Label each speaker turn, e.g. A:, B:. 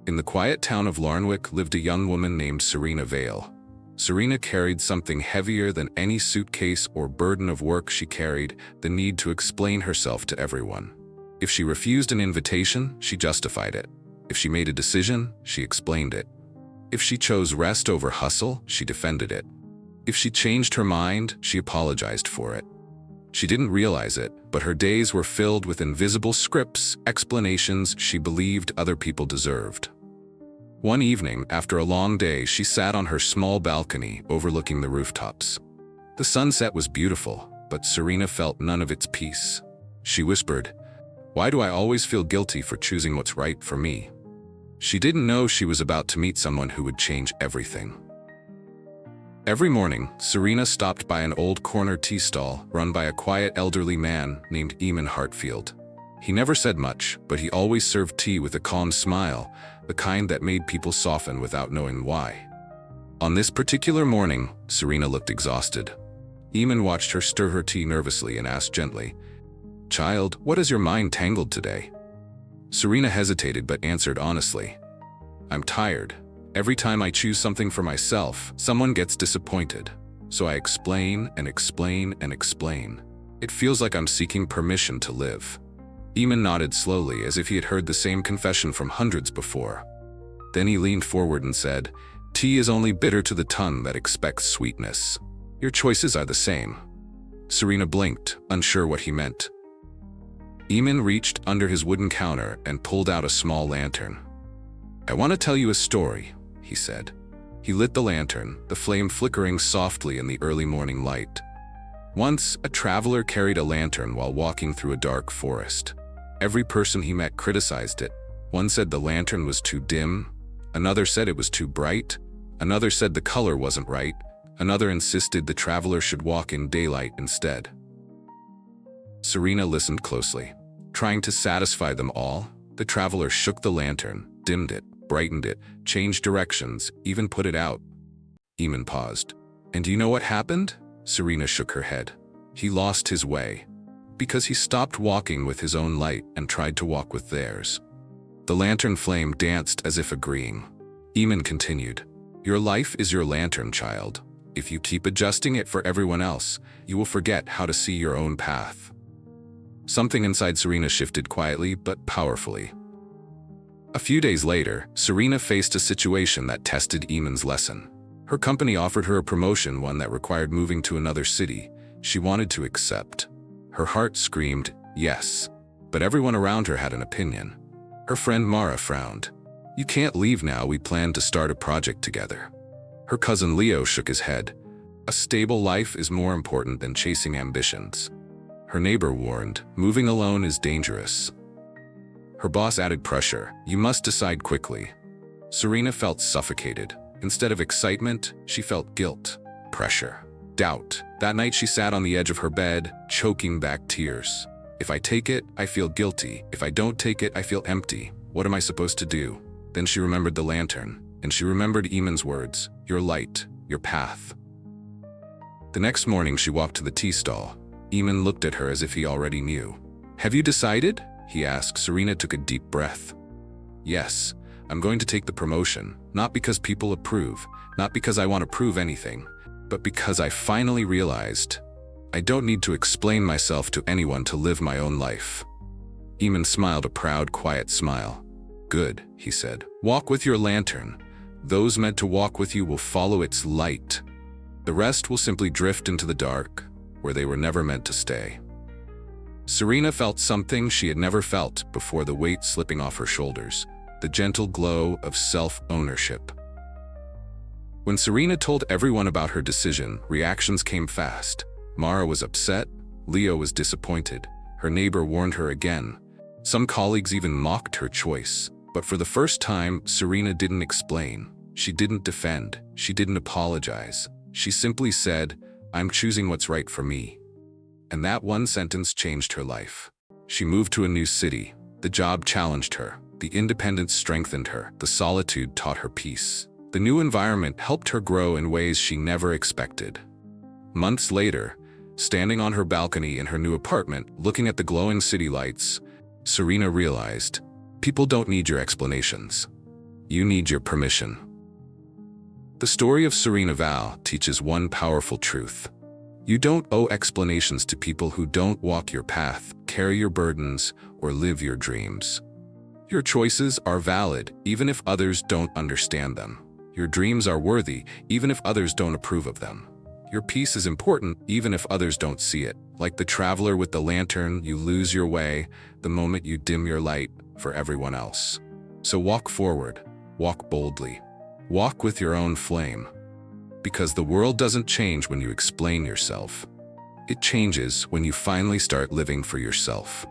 A: In the quiet town of Larnwick lived a young woman named Serena Vale. Serena carried something heavier than any suitcase or burden of work she carried, the need to explain herself to everyone. If she refused an invitation, she justified it. If she made a decision, she explained it. If she chose rest over hustle, she defended it. If she changed her mind, she apologized for it. She didn't realize it, but her days were filled with invisible scripts, explanations she believed other people deserved. One evening, after a long day, she sat on her small balcony overlooking the rooftops. The sunset was beautiful, but Serena felt none of its peace. She whispered, "Why do I always feel guilty for choosing what's right for me?" She didn't know she was about to meet someone who would change everything. Every morning, Serena stopped by an old corner tea stall run by a quiet elderly man named Eamon Hartfield. He never said much, but he always served tea with a calm smile, the kind that made people soften without knowing why. On this particular morning, Serena looked exhausted. Eamon watched her stir her tea nervously and asked gently, "Child, what has your mind tangled today?" Serena hesitated but answered honestly, "I'm tired. Every time I choose something for myself, someone gets disappointed. So I explain and explain and explain. It feels like I'm seeking permission to live." Eamon nodded slowly, as if he had heard the same confession from hundreds before. Then he leaned forward and said, "Tea is only bitter to the tongue that expects sweetness. Your choices are the same." Serena blinked, unsure what he meant. Eamon reached under his wooden counter and pulled out a small lantern. "I want to tell you a story," he said. He lit the lantern, the flame flickering softly in the early morning light. Once, a traveler carried a lantern while walking through a dark forest. Every person he met criticized it. One said the lantern was too dim, another said it was too bright, another said the color wasn't right, another insisted the traveler should walk in daylight instead. Serena listened closely. Trying to satisfy them all, the traveler shook the lantern, dimmed it, brightened it, changed directions, even put it out. Eamon paused. "And do you know what happened?" Serena shook her head. "He lost his way. Because he stopped walking with his own light and tried to walk with theirs." The lantern flame danced as if agreeing. Eamon continued, "Your life is your lantern, child. If you keep adjusting it for everyone else, you will forget how to see your own path." Something inside Serena shifted quietly but powerfully. A few days later, Serena faced a situation that tested Eamon's lesson. Her company offered her a promotion, one that required moving to another city. She wanted to accept. Her heart screamed, yes, but everyone around her had an opinion. Her friend Mara frowned. "You can't leave now, we plan to start a project together." Her cousin Leo shook his head. "A stable life is more important than chasing ambitions." Her neighbor warned, "Moving alone is dangerous." Her boss added pressure, "You must decide quickly." Serena felt suffocated. Instead of excitement, she felt guilt, pressure, doubt. That night she sat on the edge of her bed, choking back tears. "If I take it, I feel guilty. If I don't take it, I feel empty. What am I supposed to do?" Then she remembered the lantern, and she remembered Eamon's words, "Your light, your path." The next morning she walked to the tea stall. Eamon looked at her as if he already knew. "Have you decided?" he asked. Serena took a deep breath. "Yes, I'm going to take the promotion, not because people approve, not because I want to prove anything, but because I finally realized I don't need to explain myself to anyone to live my own life." Eamon smiled a proud, quiet smile. "Good," he said. "Walk with your lantern. Those meant to walk with you will follow its light. The rest will simply drift into the dark, where they were never meant to stay." Serena felt something she had never felt before, the weight slipping off her shoulders, the gentle glow of self-ownership. When Serena told everyone about her decision, reactions came fast. Mara was upset, Leo was disappointed, her neighbor warned her again. Some colleagues even mocked her choice. But for the first time, Serena didn't explain. She didn't defend. She didn't apologize. She simply said, "I'm choosing what's right for me." And that one sentence changed her life. She moved to a new city. The job challenged her. The independence strengthened her. The solitude taught her peace. The new environment helped her grow in ways she never expected. Months later, standing on her balcony in her new apartment, looking at the glowing city lights, Serena realized, people don't need your explanations. You need your permission. The story of Serena Vale teaches one powerful truth. You don't owe explanations to people who don't walk your path, carry your burdens, or live your dreams. Your choices are valid, even if others don't understand them. Your dreams are worthy, even if others don't approve of them. Your peace is important, even if others don't see it. Like the traveler with the lantern, you lose your way the moment you dim your light for everyone else. So walk forward, walk boldly, walk with your own flame. Because the world doesn't change when you explain yourself. It changes when you finally start living for yourself.